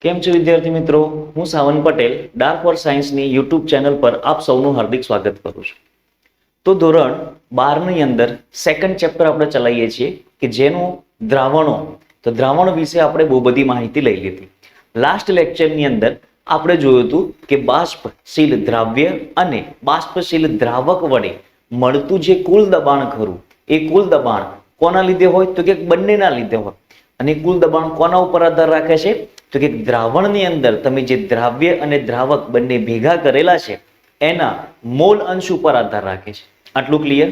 કેમ છો વિદ્યાર્થી મિત્રો? હું સાવન પટેલ ડાર્ક ફોર સાયન્સની યુટ્યુબ ચેનલ પર આપ સૌનું હાર્દિક સ્વાગત કરું છું. તો ધોરણ 12 ની અંદર સેકન્ડ ચેપ્ટર આપણે ચલાવીએ છીએ કે જેનું દ્રાવણો. તો દ્રાવણ વિશે આપણે બહુ બધી માહિતી લઈ લીધી. લાસ્ટ લેક્ચરની અંદર આપણે જોયું હતું કે બાષ્પશીલ દ્રાવ્ય અને બાષ્પશીલ દ્રાવક વડે મળતું જે કુલ દબાણ ખરું એ કુલ દબાણ કોના લીધે હોય તો કે બંનેના લીધે હોય. અને કુલ દબાણ કોના ઉપર આધાર રાખે છે તો કે દ્રાવણની અંદર તમે જે દ્રાવ્ય અને દ્રાવક બંને ભેગા કરેલા છે એના મોલ અંશ ઉપર આધાર રાખે છે. આટલું ક્લિયર?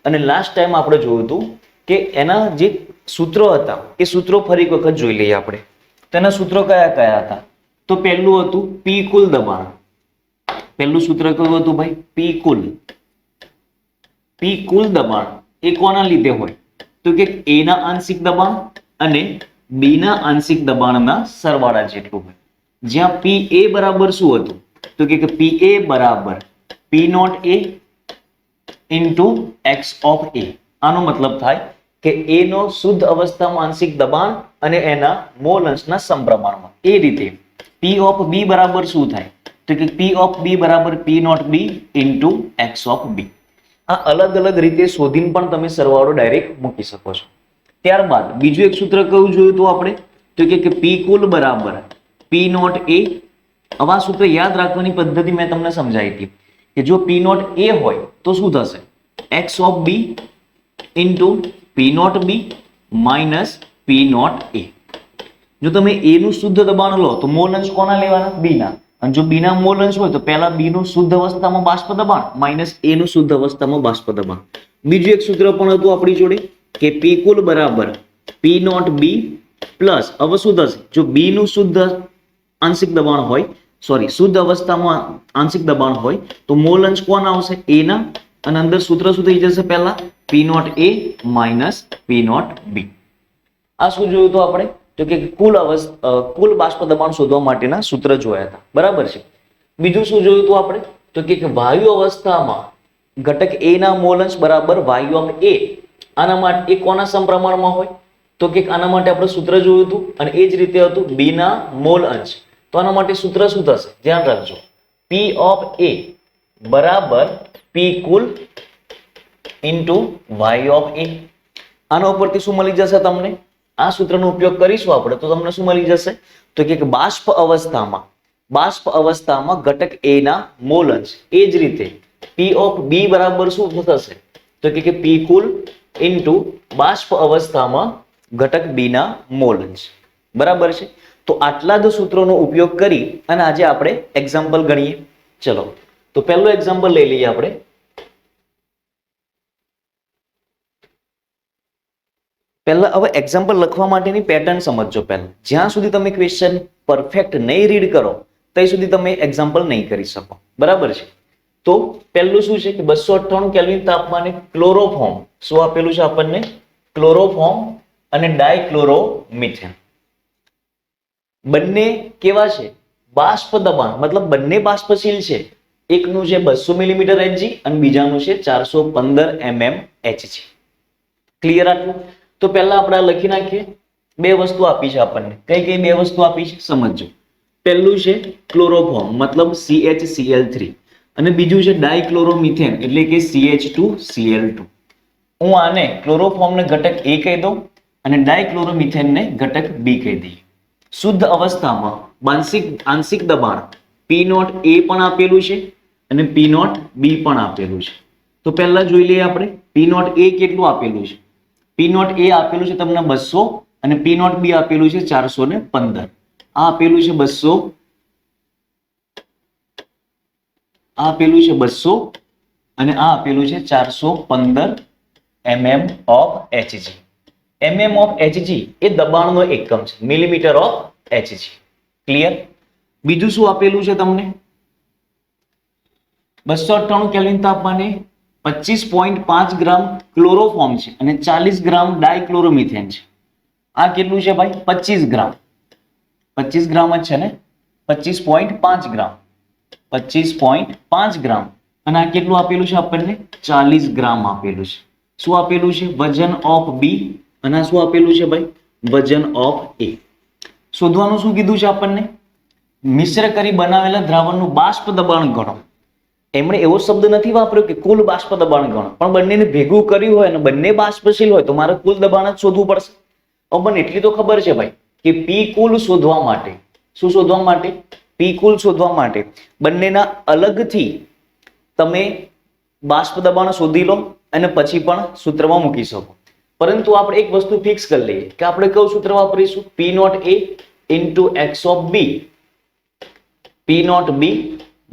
અને લાસ્ટ ટાઈમ આપણે જોયું હતું કે એના જે સૂત્રો હતા એ સૂત્રો ફરી એક વખત જોઈ લઈએ આપણે. તેના સૂત્રો કયા કયા હતા? તો પહેલું હતું પી કુલ દબાણ. પહેલું સૂત્ર કયું હતું ભાઈ? પી કુલ. પી કુલ દબાણ એ કોના લીધે હોય તો કે એ ના આંશિક દબાણ અને બી ના આંશિક દબાણના સરવાળા જેટલું હોય. જ્યાં પી એ બરાબર શું હતું તો કે પી એ બરાબર P naught A into X of A. આનો મતલબ થાય કે એ નો શુદ્ધ અવસ્થામાં આંશિક દબાણ અને એના મોલ અંશના સમપ્રમાણમાં. એ રીતે પી ઓફ બી બરાબર શું થાય તો કે પી ઓફ બી બરાબર P naught B into X of બી. આ અલગ અલગ રીતે શોધીને પણ તમે સરવાળો ડાયરેક્ટ મૂકી શકો છો. ત્યારબાદ બીજું એક સૂત્ર કયું જોયું હતું આપણે તો કે પી કુલ બરાબર પી નોટ એ. આવા સૂત્ર યાદ રાખવાની પદ્ધતિ મેં તમને સમજાવી હતી કે જો પી નોટ એ હોય તો શું થશે X of B into P naught B minus P naught A. જો તમે એ નું શુદ્ધ દબાણ લો તો મોલ અંશ કોના લેવાના? બી ના. અને જો બી ના મોલ અંશ હોય તો પહેલા બી નું શુદ્ધ અવસ્થામાં બાષ્પ દબાણ માઇનસ એ નું શુદ્ધ અવસ્થામાં બાષ્પ દબાણ. બીજું એક સૂત્ર પણ હતું આપણી જોડે કે પી કુલ બરાબર પી નોટ બી પ્લસ હવે શું થશે જો બી નું શુદ્ધ આંશિક દબાણ હોય શુદ્ધ અવસ્થામાં આંશિક દબાણ હોય તો મોલ અંશ કોણ આવશે? એ ના. અને અંદર સૂત્ર શું થઈ જશે? પહેલા P naught A minus P naught B. આ શું જોયું હતું આપણે તો કે કુલ બાષ્પ દબાણ શોધવા માટેના સૂત્ર જોયા હતા. બરાબર છે. બીજું શું જોયું હતું આપણે તો કે વાયુ અવસ્થામાં ઘટક એ ના મોલ અંશ બરાબર વાયુ ઓફ એ. આના માટે એ કોના સમપ્રમાણમાં હોય તો કે આના માટે આપણે સૂત્ર જોયું હતું અને એ જ રીતે હતું બી ના મોલ અંશ. તો આના માટે સૂત્ર શું થશે? ધ્યાન રાખજો. પી ઓફ એ બરાબર પી કુલ ઇન્ટુ વાય ઓફ એ. આના ઉપરથી શું મળી જશે તમને? આ સૂત્રનો ઉપયોગ કરીશું આપણે તો તમને શું મળી જશે તો કે બાષ્પ અવસ્થામાં ઘટક એ ના મોલ અંશ. એ જ રીતે પી ઓફ બી બરાબર શું થશે તો કે પી કુલ ઇન્ટુ બાષ્પ અવસ્થામાં ઘટક બી ના મોલ અંશ. બરાબર છે. તો આટલા જ સૂત્રોનો ઉપયોગ કરી અને આજે આપણે એક્ઝામ્પલ ગણીએ. ચલો તો પહેલું એક્ઝામ્પલ લઈ લઈએ આપણે. પહેલા હવે એક્ઝામ્પલ લખવા માટેની પેટર્ન સમજજો. પહેલા જ્યાં સુધી તમે ક્વેશ્ચન પરફેક્ટ નહીં રીડ કરો ત્યાં સુધી તમે એક્ઝામ્પલ નહીં કરી શકો. બરાબર છે. તો પહેલું શું છે કે 298 કેલ્વિન તાપમાને ક્લોરોફોર્મ શું આપેલું છે આપણને? ક્લોરોફોર્મ અને ડાયક્લોરોમિથેન બંને કેવા છે? બાષ્પ દબાણ મતલબ બંને બાષ્પશીલ છે. એકનું છે 200 મિલીમીટર Hg અને બીજાનું છે 415 mm Hg. ક્લિયર આટલું? તો પહેલા આપણે લખી નાખીએ. બે વસ્તુ આપી છે આપણને. કઈ કઈ બે વસ્તુ આપી છે સમજજો. પહેલું છે ક્લોરોફોર્મ મતલબ CHCl3 અને બીજું છે ડાયક્લોરોમિથેન એટલે કે CH2Cl2. હું આને ક્લોરોફોર્મને ઘટક A કહી દઉં અને ડાયક્લોરોમિથેનને ઘટક B કહી દઈએ. શુદ્ધ અવસ્થામાં આંશિક દબાણ P નોટ A પણ આપેલું છે અને P નોટ B પણ આપેલું છે. તો પહેલા જોઈ લઈએ આપણે P નોટ A કેટલું આપેલું છે. P નોટ A આપેલું છે તમને 200 અને P નોટ B આપેલું છે 415. આ આપેલું છે 200 આપેલું છે 200 અને આ આપેલું છે 415 mm of Hg. mm of Hg એ દબાણનો એકમ છે. Millimetre of Hg. ક્લિયર? બીજું શું આપેલું છે તમને? 298 કેલ્વિન તાપમાને 25.5 ગ્રામ ક્લોરોફોર્મ છે અને 40 ગ્રામ ડાયક્લોરોમિથેન છે. આ કેટલું છે ભાઈ? 25 ગ્રામ. 25 ગ્રામ જ છે ને? 25.5 ગ્રામ. 25.5 ગ્રામ અને આ કેટલું આપેલું છે આપણને? 40 ગ્રામ આપેલું છે. શું આપેલું છે? વજન ઓફ બી અને શું આપેલું છે ભાઈ? વજન ઓફ એ. શોધવાનું શું કીધું છે આપણને? મિશ્ર કરી બનાવેલા દ્રાવણનું બાષ્પ દબાણ ગણો. એમણે એવો શબ્દ નથી વાપર્યો કે કુલ બાષ્પ દબાણ ગણો, પણ બંનેને ભેગું કર્યું હોય અને બંને બાષ્પશીલ હોય તો મારે કુલ દબાણ જ શોધવું પડશે. પણ એટલી તો ખબર છે ભાઈ કે પી કુલ શોધવા માટે, શું શોધવા માટે? પી કુલ શોધવા માટે બંનેના અલગથી તમે બાષ્પ દબાણ શોધી લો અને પછી પણ સૂત્રમાં મૂકી શકો. પરંતુ આપણે એક વસ્તુ ફિક્સ કરી લઈએ કે આપણે કયું સૂત્ર વાપરીશું? P naught A into X of B, P naught B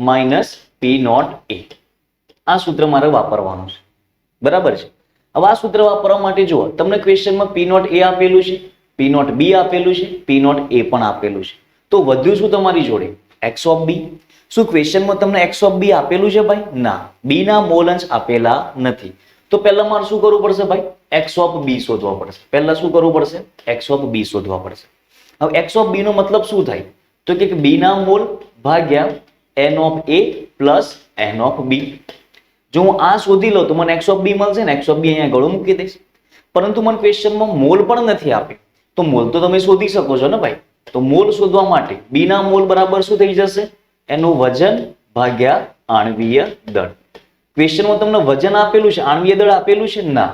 minus P naught A. આ સૂત્ર મારે વાપરવાનું છે, બરાબર છે. હવે આ સૂત્ર વાપરવા માટે જુઓ, તમને ક્વેશ્ચનમાં પી નોટ એ આપેલું છે, પી નોટ બી આપેલું છે, પી નોટ એ પણ આપેલું છે. તો વધ્યું શું તમારી જોડે? X of b. શું ક્વેશ્ચનમાં તમને એક્સ ઓફ બી આપેલું છે ભાઈ? ના, બી ના મોલ અંશ આપેલા નથી. તો પહેલા મારે શું કરવું પડશે ભાઈ? એક્સ ઓફ બી શોધવા પડશે. પહેલા શું કરવું પડશે? એક્સ ઓફ બી શોધવા પડશે. હવે એક્સ ઓફ બી નો મતલબ શું થાય? તો કે બી ના મોલ ભાગ્યા n of A plus n of b. જો હું આ શોધી લઉં તો મને એક્સ ઓફ બી મળશે ને, એક્સ ઓફ બી અહીંયા ગળું મૂકી દઈશ. પરંતુ મને ક્વેશ્ચનમાં મોલ પણ નથી આપ્યું, તો મોલ તો તમે શોધી શકો છો ને ભાઈ. તો મોલ શોધવા માટે બી ના મોલ બરાબર શું થઈ જશે? એનું વજન ભાગ્યા આણ્વીય દળ. ક્વેશ્ચનમાં તમને વજન આપેલું છે, આણ્વીય દળ આપેલું છે? ના.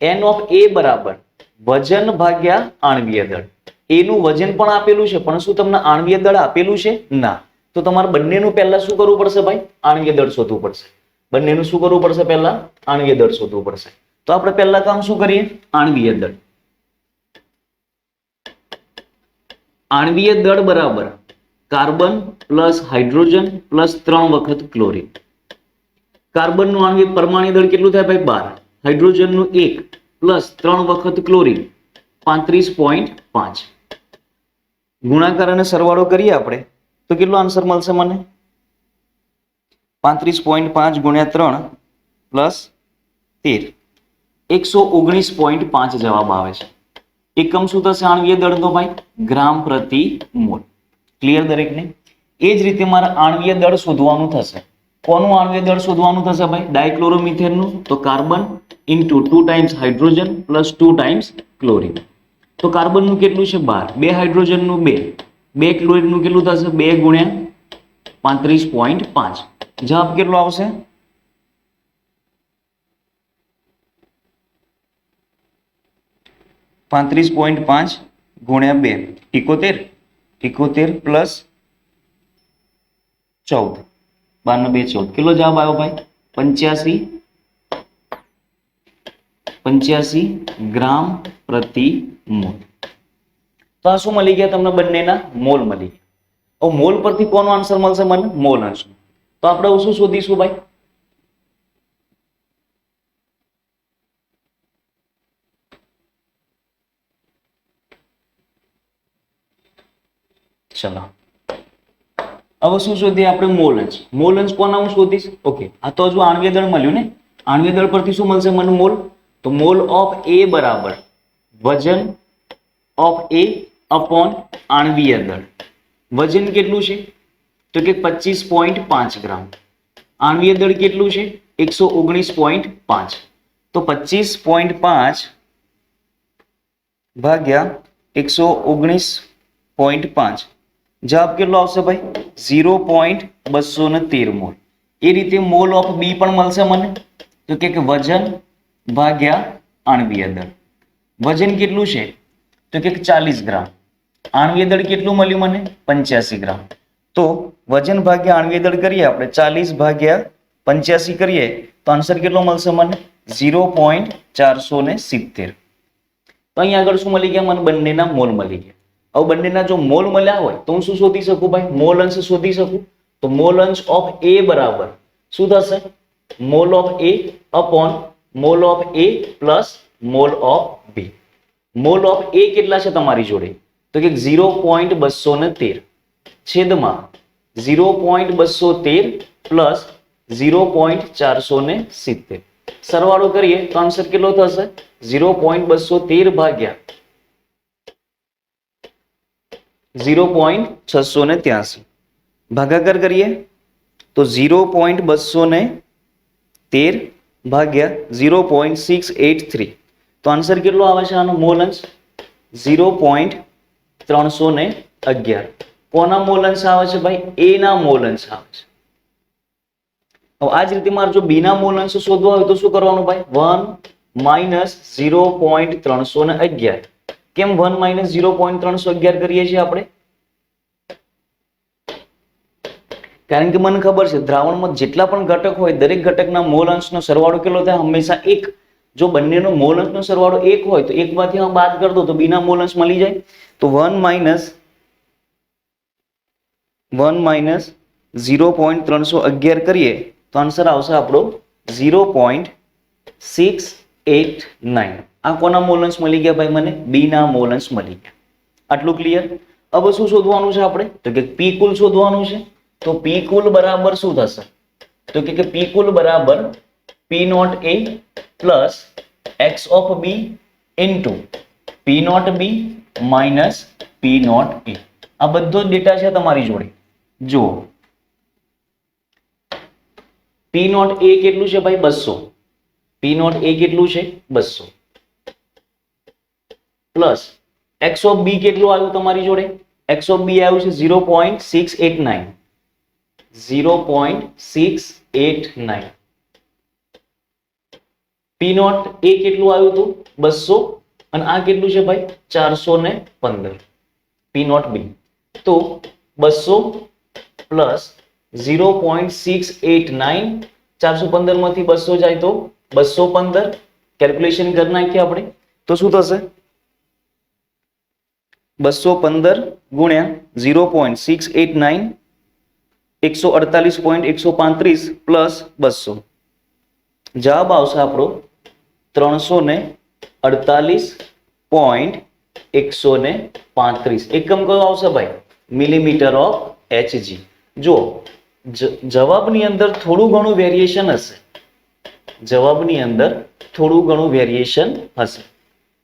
એન ઓફ એ બરાબર વજન ભાગ્યા આણ્વીય દળ. એનું વજન પણ આપેલું છે, પણ શું તમને આણ્વીય દળ આપેલું છે? ના. તો તમારે બંનેનું પહેલા શું કરવું પડશે ભાઈ? આણ્વીય દળ શોધવું પડશે. બંનેનું શું કરવું પડશે? પહેલા આણ્વીય દળ શોધવું પડશે. તો આપણે પહેલા કામ શું કરીએ? આણ્વીય દળ. આણ્વીય દળ બરાબર કાર્બન પ્લસ હાઇડ્રોજન પ્લસ 3 વખત ક્લોરીન. કાર્બનનું આણ્વિક પરમાણુ દળ કેટલું થાય ભાઈ? 12. હાઇડ્રોજનનું 1 પ્લસ 3 વખત ક્લોરીન 35.5. ગુણાકાર અને સરવાળો કરીએ આપણે તો કેટલો આન્સર મળશે મને? 35.5 ગુણ્યા 3 પ્લસ 13, 119.5 જવાબ આવે છે. એકમ શું થશે આણ્વીય દળનો ભાઈ? ગ્રામ પ્રતિ મોલ. ક્લિયર દરેકને? એ જ રીતે મારે આણ્વીય દળ શોધવાનું થશે. કોનું આણ્વીય દળ શોધવાનું થશે ભાઈ? ડાયક્લોરોમિથેનનું. તો carbon into 2 times hydrogen plus 2 times chlorine. તો કાર્બનનું કેટલું છે? 12. 2 હાઇડ્રોજનનું 2, 2 ક્લોરીનનું કેટલું થશે? 2 ગુણ્યા 35.5. જવાબ કેટલો આવશે? 35.5 ગુણ્યા 2, 71. 71 પ્લસ 14, 12 ને 2 14. કેટલો જવાબ આવ્યો ભાઈ? 85 ગ્રામ પ્રતિ મોલ. તો આ શું મળી ગયા તમને? બંનેના મોલ મળી ગયા. હવે મોલ પરથી કોનો આન્સર મળશે મને? મોલ અંશ. તો આપણે શું શોધીશું ભાઈ? ચલો હવે શું શોધીએ આપણે? મોલ અંશ. મોલ અંશ કોના હું શોધીશ? ઓકે, આ તો હજુ આણ્વીય દળ મળ્યું ને. આણ્વીય દળ પરથી શું મળશે મને? મોલ. તો મોલ ઓફ એ બરાબર વજન ઓફ એ અપોન આણ્વીય દળ. વજન કેટલું છે? તો કે 25.5 ગ્રામ. આણ્વીય દળ કેટલું છે? 119.5. તો 25.5 ભાગ્યા 119.5. જવાબ કેટલો આવશે ભાઈ? 0.213 મોલ. એ રીતે મોલ ઓફ બી પણ મળશે મને. તો કે વજન ભાગ્યા આણ્વીય દળ. વજન કેટલું છે? તો કે 40 ગ્રામ. આણ્વીય દળ કેટલું મળ્યું મને? 85 ગ્રામ. તો વજન ભાગ્યા આણ્વીય દળ કરીએ આપણે, 40 ભાગ્યા 85 કરીએ તો આન્સર કેટલો મળશે મને? 0.470. તો અહીંયા આગળ શું મળી ગયા મને? બંનેના મોલ મળી ગયા. હવે બંનેના જો મોલ મળ્યા હોય તો હું શું શોધી શકું ભાઈ? મોલ અંશ શોધી શકું. તો મોલ અંશ ઓફ એ બરાબર શું થશે? Mole of A upon mole of A plus mole of B. Mole of A કેટલા છે તમારી જોડે? તો કે 0.213 છેદમાં 0.213 પ્લસ 0.470. સરવાળો કરીએ તો આન્સર કેટલો થશે? 0.213 ભાગ્યા 0.683. ભાગાકાર કરીએ તો 0.213 ભાગ્યા 0.683. તો આન્સર કેટલો આવે છે આનો? મોલ અંશ 0.311. કોના મોલ અંશ આવે છે ભાઈ? એ ના મોલ અંશ આવે છે. હવે આ જ રીતે મારે જો બી ના મોલ અંશ શોધવા હોય તો શું કરવાનું ભાઈ? 1 માઇનસ 0.311. કેમ 1 માઇનસ 0.311 કરીએ છીએ આપણે? કારણ કે મને ખબર છે દ્રાવણમાં જેટલા પણ ઘટક હોય દરેક ઘટકના મોલ અંશનો સરવાળો કેટલો થાય? હંમેશા 1. જો બંનેનો મોલ અંશનો સરવાળો 1 હોય તો એકમાંથી હું બાદ કરી દઉં તો બીના મોલ અંશ મળી જાય. તો 1 માઇનસ 0.311 કરીએ તો આન્સર આવશે આપણો 0.689. આ કોના મોલ અંશ મળી ગયા ભાઈ? મને બી ના મોલ અંશ મળી ગયા. આટલું ક્લિયર? હવે શું શોધવાનું છે આપણે? તો કે પી કુલ શોધવાનું છે. તો પી કુલ બરાબર શું થશે? તો કે પી કુલ બરાબર P naught A plus X of B into P naught B minus P naught A. આ બધો જ ડેટા છે તમારી જોડે. જો પી નોટ એ કેટલું છે ભાઈ? 200. પી નોટ એ કેટલું છે? 200 પ્લસ એક્સ ઓફ બી કેટલું આવ્યું તમારી જોડે? એક્સ ઓફ બી આવ્યું છે 0.689. 0.689. પી નોટ એ કેટલું આવ્યું હતું? 200. અને આ કેટલું છે ભાઈ? 415. પી નોટ બી તો 200 પ્લસ 0.689. 415 માંથી 200 જાય તો 215. કેલ્ક્યુલેશન કરી નાખીએ આપણે તો શું થશે? 215 ગુણ્યા 0.689 148.135 પ્લસ 200. જવાબ આવશે આપણો 348.135. એકમ કયો આવશે ભાઈ? Millimetre of HG. જો જવાબની અંદર થોડું ઘણું વેરિએશન હશે. જવાબની અંદર થોડું ઘણું વેરિએશન હશે.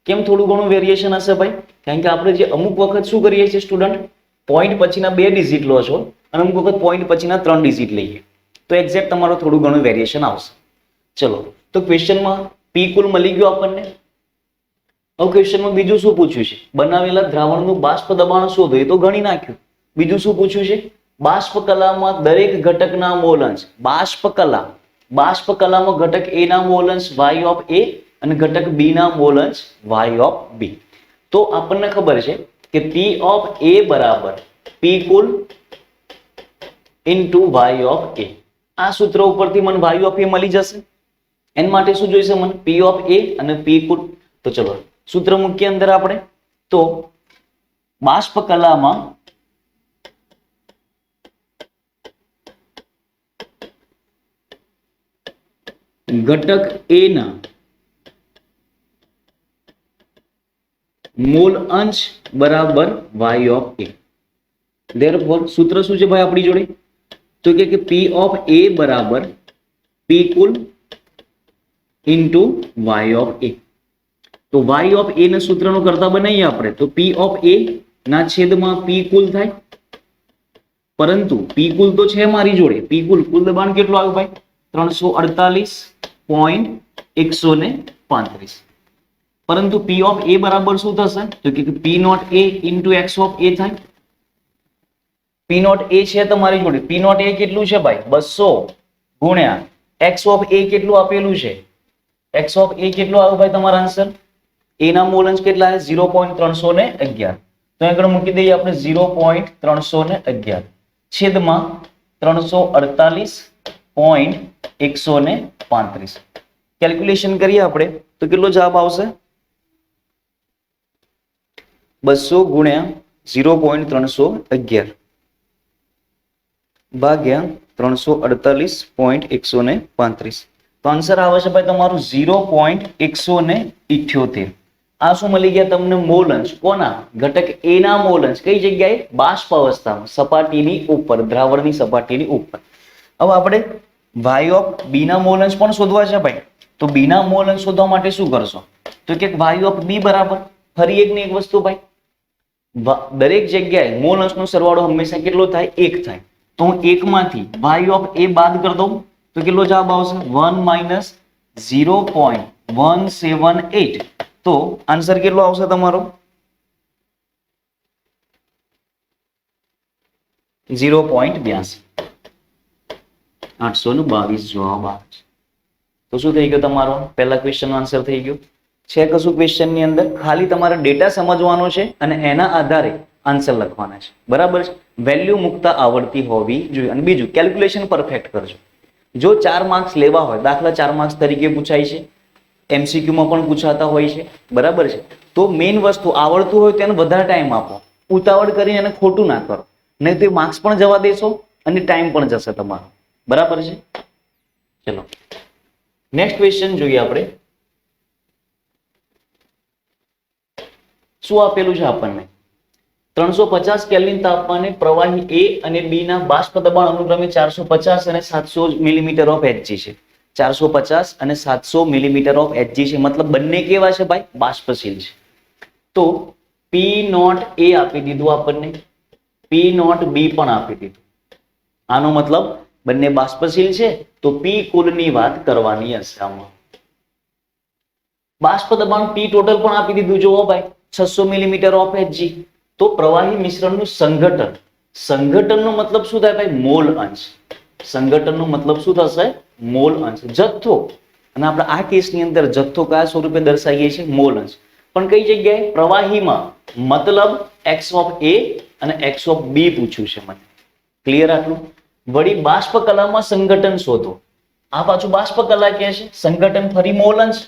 કેમ થોડું ઘણું વેરિએશન હશે ભાઈ? કારણ કે આપણે જે અમુક વખત શું કરીએ છીએ સ્ટુડન્ટ? પોઈન્ટ પછીના 2 ડિજિટ લો છો અને અમુક વખત પોઈન્ટ પછીના 3 ડિજિટ લઈએ તો એક્ઝેક્ટ તમારો થોડું ઘણું વેરિએશન આવશે. ચલો તો ક્વેશ્ચનમાં પી કુલ મળી ગયો આપણને. હવે ક્વેશ્ચનમાં બીજું શું પૂછ્યું છે? બનાવેલા દ્રાવણનું બાષ્પ દબાણ શોધો. એ તો ગણી નાખ્યું. બીજું શું પૂછ્યું છે? બાષ્પ કલામાં દરેક ઘટકના મોલ અંશ. બાષ્પ કલામાં ઘટક એ ના મોલ અંશ y ઓફ એ અને ઘટક બી ના મોલ અંશ y ઓફ બી. તો આપણને ખબર છે કે પી ઓફ એ બરાબર પી કુલ ઇન્ટુ y ઓફ એ. આ સૂત્ર ઉપરથી મને y ઓફ એ મળી જશે. એના માટે શું જોઈશે મને? પી ઓફ એ અને પી કુલ. તો ચલો સૂત્ર મૂકીએ અંદર આપણે. તો બાષ્પ કલામાં ઘટક એ ના મોલ અંશ બરાબર y ઓફ એ. ધેરફોર સૂત્ર શું છે ભાઈ આપણી જોડે? તો કે પી ઓફ એ બરાબર પી કુલ ઇન્ટુ y ઓફ એ. તો y ઓફ એ ના સૂત્રનો કરતા બનાવીએ આપણે તો પી ઓફ એ ના છેદમાં પી કુલ થાય. પરંતુ પી કુલ તો છે મારી જોડે. પી કુલ દબાણ કેટલું આવ્યું ભાઈ? 348.135. પરંતુ પી ઓફ એ બરાબર શું થશે? તો કે P naught A into X of A થાય. પી નોટ એ છે તમારી જોડે. પી નોટ એ કેટલું છે ભાઈ? 200 ગુણ્યા એક્સ ઓફ એ કેટલું આપેલું છે? એક્સ ઓફ એ કેટલું આવ્યું ભાઈ તમારા આન્સર? એ ના મોલ અંશ કેટલા છે? 0.311. તો આગળ મૂકી દઈએ આપણે 0.311 છેદમાં 348.135. કેલ્ક્યુલેશન કરીએ આપણે તો કેટલો જવાબ આવશે? 200 ગુણ્યા 0.311 ભાગ્યા 348.135. તો આન્સર આવે છે ભાઈ તમારું 0.178. આ શું મળી ગયા તમને? મોલ અંશ. કોના? ઘટક એ ના મોલ અંશ. કઈ જગ્યાએ? બાષ્પ અવસ્થામાં, સપાટીની ઉપર, દ્રાવણની સપાટીની ઉપર. હવે આપણે y ઓફ બી ના મોલ અંશ પણ શોધવા છે ભાઈ. તો બી ના મોલ અંશ શોધવા માટે શું કરશો? તો કે y ઓફ બી બરાબર ફરી એક ને એક વસ્તુ ભાઈ, દરેક જગ્યાએ મોલ અંશનો સરવાળો હંમેશા કેટલો થાય? 1 થાય. તો હું 1 માંથી y ઓફ એ બાદ કરી દઉં તો કેટલો જવાબ આવશે? 1 માઇનસ 0.178. તો આન્સર કેટલો આવશે તમારો? 0.82 822 જવાબ આવે છે. તો શું થઈ ગયો તમારો પહેલા ક્વેશ્ચન નો આન્સર થઈ ગયો છે. કશું ક્વેશ્ચન ની અંદર ખાલી તમારે ડેટા સમજવાનો છે અને એના આધારે આન્સર લખવાના છે. બરાબર છે. વેલ્યુ મૂકતા આવડતી હોવી જોઈએ. અને બીજું કેલ્ક્યુલેશન પરફેક્ટ કરજો. જો 4 માર્ક્સ લેવા હોય, દાખલા 4 માર્ક્સ તરીકે પૂછાય છે, MCQ માં પણ પૂછાતા હોય છે. બરાબર છે. તો મેઇન વસ્તુ આવડતું હોય તેને વધારે ટાઈમ આપો. ઉતાવળ કરીને એને ખોટું ના કરો, નહીં તો માર્ક્સ પણ જવા દેશો અને ટાઈમ પણ જશે તમારો. બરાબર છે. ચલો નેક્સ્ટ ક્વેશ્ચન જોઈએ આપણે. શું આપેલું છે આપણને? 350 કેલ્વિન તાપમાને પ્રવાહી A અને B ના બાષ્પ દબાણ અનુક્રમે 450 અને 700 મિલીમીટર ઓફ Hg છે. 450 અને 700 મિલીમીટર ઓફ Hg છે, મતલબ બંને કેવા છે ભાઈ? બાષ્પશીલ છે. તો P નોટ A આપી દીધું આપણને, P નોટ B પણ આપી દીધું. આનો મતલબ બંને બાષ્પશીલ છે, તો P કુલની વાત કરવાની હશે આમાં. બાષ્પ દબાણ P ટોટલ પણ આપી દીધું. જોવો ભાઈ 600 મિલીમીટર ઓફ Hg. તો પ્રવાહી મિશ્રણનું સંઘટન, સંઘટનનો મતલબ શું થાય ભાઈ? મોલ અંશ. સંઘટનનો મતલબ શું થશે? મોલ અંશ. જથ્થો, અને આપણે આ કેસની અંદર જથ્થો કયા સ્વરૂપે દર્શાવીએ છીએ? મોલ અંશ. પણ કઈ જગ્યાએ? પ્રવાહીમાં. મતલબ x ઓફ A અને x ઓફ B પૂછ્યું છે મને. ક્લિયર આટલું? વળી બાષ્પ કલામાં સંઘટન શોધો. આ પાછું બાષ્પ કલા કે છે, સંઘટન ફરી મોલ અંશ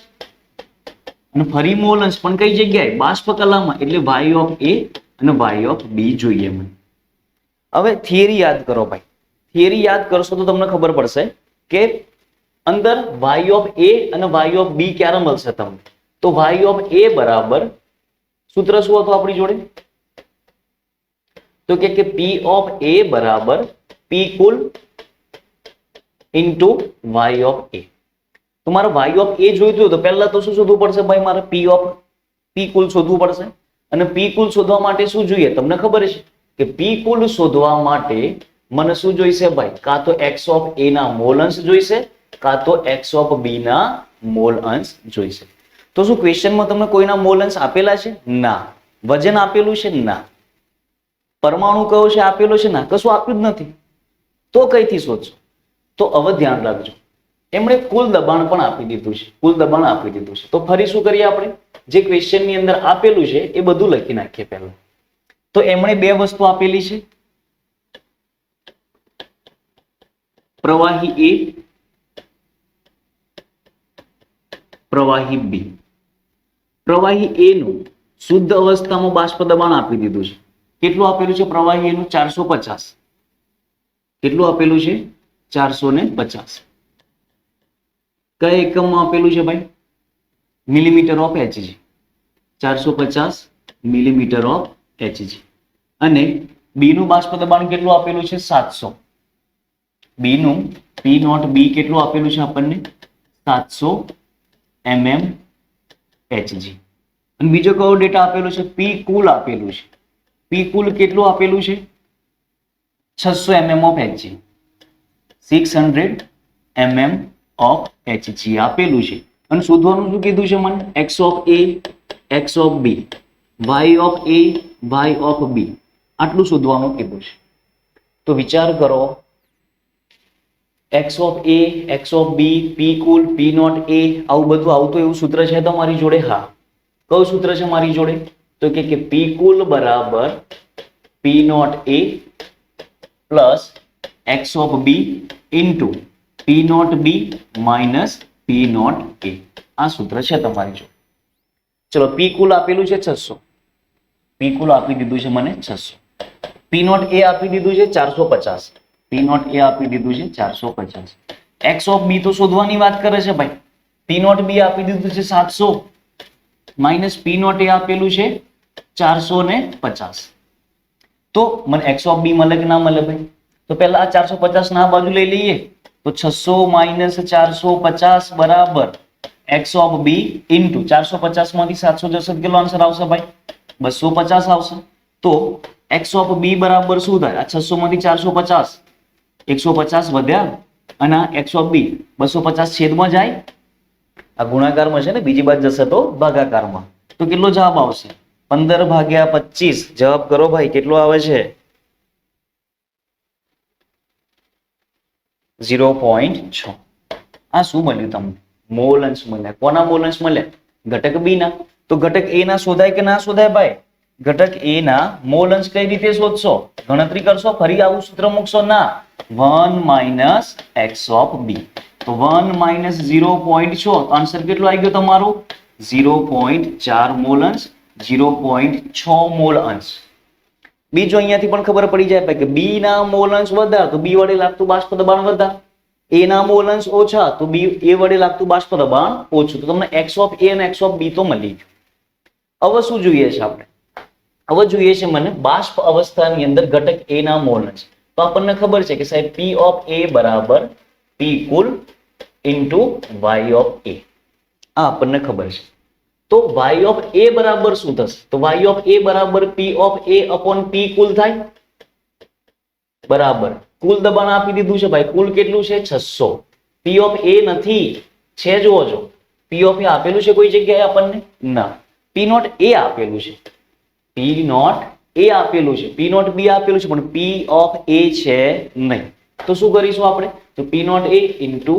અને ફરી મોલ અંશ, પણ કઈ જગ્યાએ? બાષ્પ કલામાં. એટલે y ઓફ A અને y ઓફ B જોઈએ મને. હવે થિયરી યાદ કરો ભાઈ. થિયરી યાદ કરશો તો તમને ખબર પડશે કે અંદર y ઓફ A અને y ઓફ B ક્યારે મળશે તમને? તો y ઓફ A બરાબર, સૂત્ર શું હતું આપણી જોડે? તો કે P ઓફ A બરાબર P cool into y of A. તો મારે y ઓફ A જોઈતું હોય તો પહેલા તો શું શોધવું પડશે ભાઈ? મારે P કુલ શોધવું પડશે. અને P કુલ શોધવા માટે શું જોઈએ? તમને ખબર છે કે P કુલ શોધવા માટે મને શું જોઈશે ભાઈ? કાં તો x ઓફ A ના મોલ અંશ જોઈશે, કાં તો x ઓફ B ના મોલ અંશ જોઈશે. તો શું ક્વેશ્ચનમાં તમને કોઈના મોલ અંશ આપેલા છે? ના. વજન આપેલું છે? ના. પરમાણુ કયો છે આપેલો છે? ના. કશું આપ્યું જ નથી. તો કઈથી શોધશો? તો હવે ધ્યાન રાખજો, એમણે કુલ દબાણ પણ આપી દીધું છે. કુલ દબાણ આપી દીધું છે. તો ફરી શું કરીએ આપણે? જે ક્વેશ્ચન ની અંદર આપેલું છે એ બધું લખી નાખીએ પહેલા. તો એમણે બે વસ્તુ આપેલી છે, પ્રવાહી A, પ્રવાહી B. પ્રવાહી A નું શુદ્ધ અવસ્થામાં બાષ્પ દબાણ આપી દીધું છે. કેટલું આપેલું છે? પ્રવાહી A નું 450. કેટલું આપેલું છે? 450. કયા એકમમાં આપેલું છે ભાઈ? Millimetre of Hg. 450 millimetre of Hg. અને B નું બાષ્પ દબાણ કેટલું આપેલું છે? 700. B નું P નોટ B કેટલું આપેલું છે આપણને? 700 mm Hg. અને બીજો કયો ડેટા આપેલો છે? P કુલ આપેલું છે. P કુલ કેટલું આપેલું છે? 600 mm of Hg. 600 mm of Hg આપેલું છે. અને શોધવાનું શું કીધું છે મને? x of A, x of B, y of A, y of B. આટલું શોધવાનું કીધું છે. તો વિચાર કરો, x of A, x of B, P કુલ, P નોટ A, આવું બધું આવતું એવું સૂત્ર છે તમારી જોડે? હા. કયું સૂત્ર છે મારી જોડે? તો કે P કુલ બરાબર P naught A plus x of B into P naught B minus P naught A. આ સૂત્ર છે તમારી જોડે. ચલો P કુલ આપેલું છે 600. P કુલ આપી દીધું છે મને 600. P નોટ A આપી દીધું છે 450. P નોટ A આપી દીધું છે 450. x of B તો શોધવાની વાત કરે છે ભાઈ. P નોટ B આપી દીધું છે 700 માઇનસ P નોટ A આપેલું છે 450. તો મને x of B મળે કે ના મળે ભાઈ? તો પહેલા આ 450 ના બાજુ લઈ લઈએ. તો 600 માઇનસ 450 બરાબર x of B ઇન્ટુ 450 માંથી 700 જશે કેટલો આન્સર આવશે ભાઈ? 250 આવશે. તો x of B બરાબર શું થાય? આ 600 માંથી 450, 150 વધ્યા અને x of B 250 છેદમાં જાય. આ ગુણાકારમાં છે ને, બીજી બાજુ જશે તો ભાગાકારમાં. તો કેટલો જવાબ આવશે? 15/25. જવાબ કરો ભાઈ, કેટલો આવે છે? 0.6. આ શું મળ્યું તમને? મોલ અંશ મળ્યા. કોના મોલ અંશ મળ્યા? ઘટક બી ના. તો ઘટક એ ના શોધાય કે ના શોધાય ભાઈ? ઘટક એ ના મોલ અંશ કઈ રીતે શોધશો? ગણતરી કરશો? ફરી આવું સૂત્ર મૂકશો? ના, 1 માઇનસ એક્સ ઓફ બી. તો 1 માઇનસ 0.6, આન્સર કેટલો આવી ગયો તમારો? 0.4 મોલ અંશ, 0.6 મોલ અંશ. બીજો અહીંયાથી પણ ખબર પડી જાય કે બી ના મોલ અંશ વધારે તો બી વડે લાગતું બાષ્પ દબાણ વધારે, એ ના મોલ અંશ ઓછા તો બી એ વડે લાગતું બાષ્પ દબાણ ઓછું. તો તમને એક્સ ઓફ એ અને એક્સ ઓફ બી તો મળી ગયું. હવે શું જોઈએ છે આપણે? હવે જોઈએ છે મને બાષ્પ અવસ્થાની અંદર ઘટક એ ના મોલ અંશ. તો આપણને ખબર છે કે સાહેબ પી ઓફ એ બરાબર પી કુલ ઇન્ટુ વાય ઓફ એ. આ આપણને ખબર છે. તો y ઓફ a બરાબર શું થશે? તો y ઓફ a બરાબર p of a upon p કુલ થાય. બરાબર કુલ દબાણ આપી દીધું છે ભાઈ. કુલ કેટલું છે? 600. p ઓફ a નથી, છે જોવો છો. p ઓફ a આપેલું છે કોઈ જગ્યાએ આપણને? ના. p નોટ a આપેલું છે. p નોટ a આપેલું છે. p નોટ b આપેલું છે પણ p ઓફ a છે નહીં. તો શું કરીશું આપણે? તો p naught a into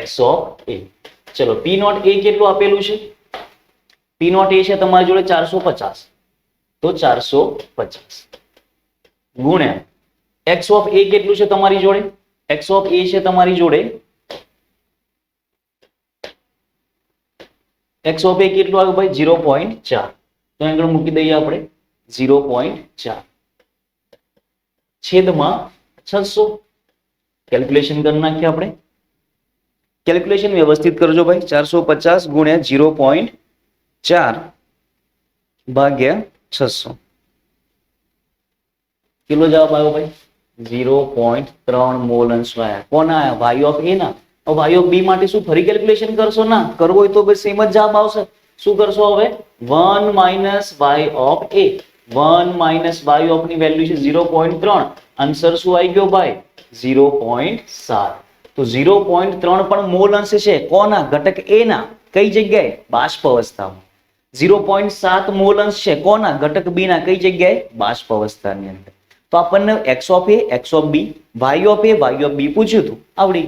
x of a. ચલો p નોટ a કેટલું આપેલું છે? p નોટ a છે તમારી જોડે 450. તો 450 ગુણ્યા x ઓફ a કેટલું છે તમારી જોડે? x ઓફ a છે તમારી જોડે, x ઓફ a કેટલું આવ્યું ભાઈ? 0.4. તો આગળ મૂકી દઈએ આપણે 0.4 છેદમાં 600. કેલ્ક્યુલેશન કરી નાખીએ આપણે. કેલ્ક્યુલેશન વ્યવસ્થિત કરજો ભાઈ. 450 ગુણ્યા 0.4 ભાગ્યા 600. કેટલો જવાબ આવ્યો ભાઈ? 0.3 મોલ અંશ આવ્યા. કોના આવ્યા? વાય ઓફ એ ના. વાય ઓફ બી માટે શું ફરી કેલ્ક્યુલેશન કરશો? ના, કરવું હોય તો બસ સેમ જ જવાબ આવશે. શું કરશો હવે? 1 minus y of a. 1 minus y of ની વેલ્યુ છે 0.3. આન્સર શું આવી ગયો ભાઈ? 0.7. તો 0.3 પણ મોલ અંશ છે. કોના? ઘટક એ ના. કઈ જગ્યાએ? બાષ્પ અવસ્થામાં. 0.7 મોલ અંશ છે. કોના? ઘટક બી ના. કઈ જગ્યાએ? બાષ્પ અવસ્થાની અંદર. તો આપણને x of a, x of b, y of a, y of b પૂછ્યું હતું. આવડી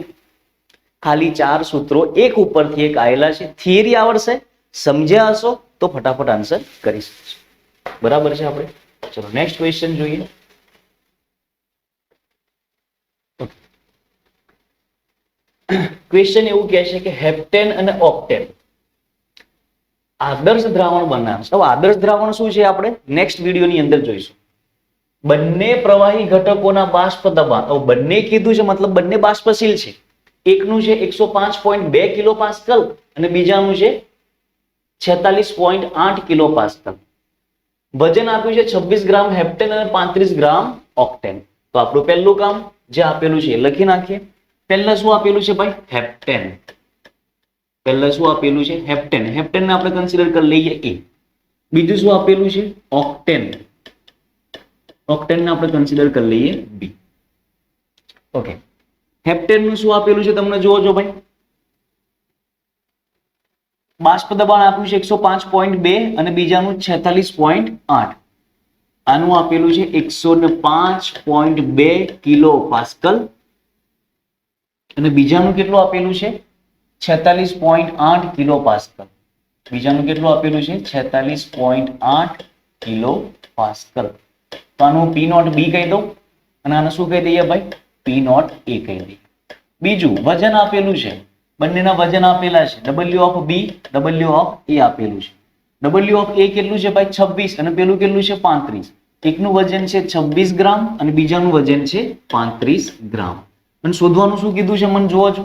ખાલી 4 સૂત્રો એક ઉપરથી એક આવેલા છે. થિયરી આવડશે, સમજ્યા હશો તો ફટાફટ આન્સર કરી શકશો. બરાબર છે આપણે? ચલો નેક્સ્ટ ક્વેશ્ચન જોઈએ. ક્વેશ્ચન એવું કહે છે કે હેપ્ટેન અને ઓક્ટેન આદર્શ દ્રાવણ બનાવશે. હવે આદર્શ દ્રાવણ શું છે આપણે નેક્સ્ટ વિડીયોની અંદર જોઈશું. બંને પ્રવાહી ઘટકોના બાષ્પ દબાણ, હવે બંને કીધું છે મતલબ બંને બાષ્પશીલ છે. એકનું છે 105.2 કિલો પાસ્કલ અને બીજાનું છે 46.8 કિલો પાસ્કલ. વજન આપ્યું છે 26 ગ્રામ હેપ્ટેન અને 35 ગ્રામ ઓક્ટેન. તો આપણું પહેલું કામ જે આપેલું છે એ લખી નાખીએ. પહેલા શું આપેલું છે ભાઈ? હેપ્ટેન. પહેલા શું આપેલું છે? હેપ્ટેન. હેપ્ટેન ને આપણે કન્સિડર કરી લઈએ એ. બીજું શું આપેલું છે? ઓક્ટેન. ઓક્ટેન ને આપણે કન્સિડર કરી લઈએ બી. ઓકે. હેપ્ટેન નું શું આપેલું છે તમને જોવો છો ભાઈ? બાષ્પ દબાણ આપ્યું છે 105.2 અને બીજાનું 46.8. આનું આપેલું છે 105.2 કિલો પાસ્કલ અને બીજાનું કેટલું આપેલું છે? 46.8 કિલો પાસ્કલ. બીજાનું કેટલું આપેલું છે? 46.8 કિલો પાસ્કલ. તો આનું પી નોટ બી કહી દઉં અને આને શું કહી દઈએ ભાઈ? પી નોટ એ કહી દઈએ. બીજું વજન આપેલું છે. બંનેના વજન આપેલા છે. W of B, W of A આપેલું છે. ડબલ્યુ ઓફ એ કેટલું છે ભાઈ? 26 અને પેલું કેટલું છે? 35. એકનું વજન છે 26 ગ્રામ અને બીજાનું વજન છે 35 ગ્રામ. અને શોધવાનું શું કીધું છે મને જોવો છો?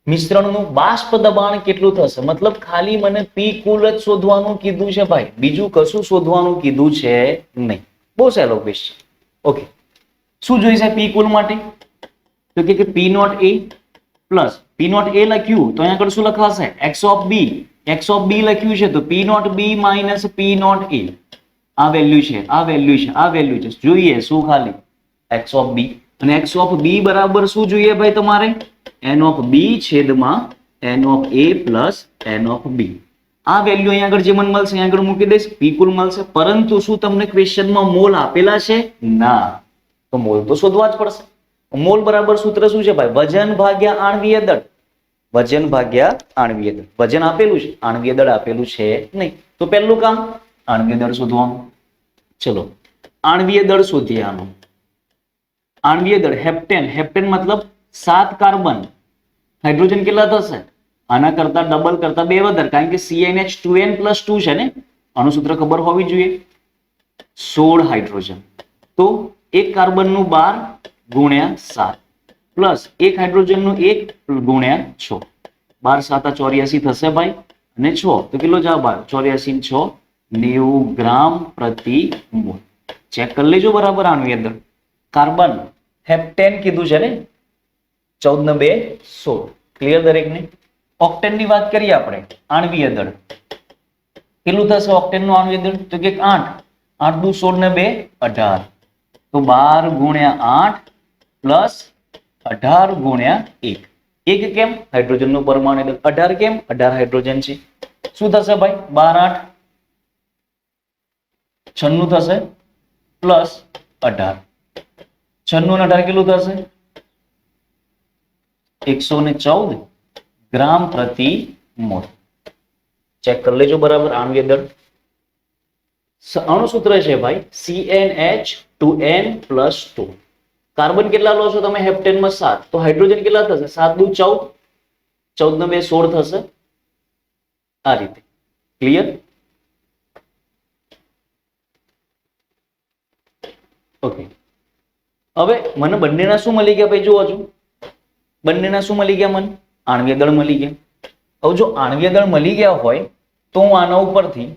મિશ્રણનું બાષ્પ દબાણ કેટલું થશે? મતલબ ખાલી મને પી કુલ જ શોધવાનું કીધું છે ભાઈ, બીજું કશું શોધવાનું કીધું છે નહીં. બહુ સહેલો ક્વેશ્ચન. ઓકે. શું જોઈશે પી કુલ માટે? તો કે P naught A plus P naught A લખ્યું તો અહીંયા આગળ શું લખાશે? X of B. X of B લખ્યું છે તો P naught B minus P naught A. આ વેલ્યુ છે, આ વેલ્યુ છે, આ વેલ્યુ છે. જોઈએ શું? ખાલી એક્સ ઓફ બી. અને એક્સ ઓફ બી બરાબર શું જોઈએ ભાઈ તમારે? એન ઓફ બી છેદમાં n of A plus n of બી. આ વેલ્યુ અહીંયા આગળ જે મને મળશે અહીંયા આગળ મૂકી દઈશ, પી કુલ મળશે. પરંતુ શું તમને ક્વેશ્ચનમાં મોલ આપેલા છે? ના. તો મોલ તો શોધવા જ પડશે. મોલ બરાબર સૂત્ર શું છે ભાઈ? વજન ભાગ્યા આણ્વીય દળ. વજન ભાગ્યા આણ્વીય દળ. વજન આપેલું છે, આણ્વીય દળ આપેલું છે નહીં. તો પહેલું કામ આણ્વીય દળ શોધવાનું. ચલો આણ્વીય દળ શોધીએ. આનું આણ્વીય દળ હેપ્ટેન. હેપ્ટેન મતલબ 7 કાર્બન. હાઇડ્રોજન કેટલા થશે? આના કરતા ડબલ કરતા 2 વધારે, કારણ કે CnH2n+2 છે ને. આનું સૂત્ર ખબર હોવી જોઈએ. 16 હાઇડ્રોજન. તો એક કાર્બનનું 12 ગુણ્યા 7 પ્લસ એક હાઇડ્રોજનનું 1 ગુણ્યા 6. 12 7 84 થશે ભાઈ, અને 6 તો કેટલો જવાબ આવ્યો? 84 ને 6 90 ગ્રામ પ્રતિ મોલ. ચેક કરી લેજો બરાબર આણ્વીય દળ. કાર્બન હેપ્ટેન કીધું છે ને, 14 ને 2 16. ક્લિયર દરેકને? ઓક્ટેન ની વાત કરીએ આપણે. આણ્વીય દળ કેટલું થશે ઓક્ટેન નું આણ્વીય દળ? તો કે 8 8 દુ 16 ને 2 18. તો 12 ગુણ્યા 8 પ્લસ 18 ગુણ્યા 1. 1 કેમ? હાઇડ્રોજન નું પરમાણુ દળ. 18 કેમ? 18 હાઇડ્રોજન છે. શું થશે ભાઈ? 12 8 96 થશે પ્લસ 18. 96 અને 18 કેટલું થશે? 114 ગ્રામ પ્રતિ મોલ. ચેક કરી લેજો બરાબર આણ્વીય દળ. આનું સૂત્ર છે ભાઈ CnH2n+2. કાર્બન કેટલા લો છો તમે? હેપ્ટેન માં 7. તો હાઇડ્રોજન કેટલા થશે? 7 દુ 14 14 ને 2 16 થશે. આ રીતે. ક્લિયર? ઓકે. હવે મને બંનેના શું મળી ગયા ભાઈ? જુઓ છો બંનેના શું મળી ગયા? મને આણ્વીય દળ મળી ગયા. હવે જો આણ્વીય દળ મળી ગયા હોય તો હું આના ઉપરથી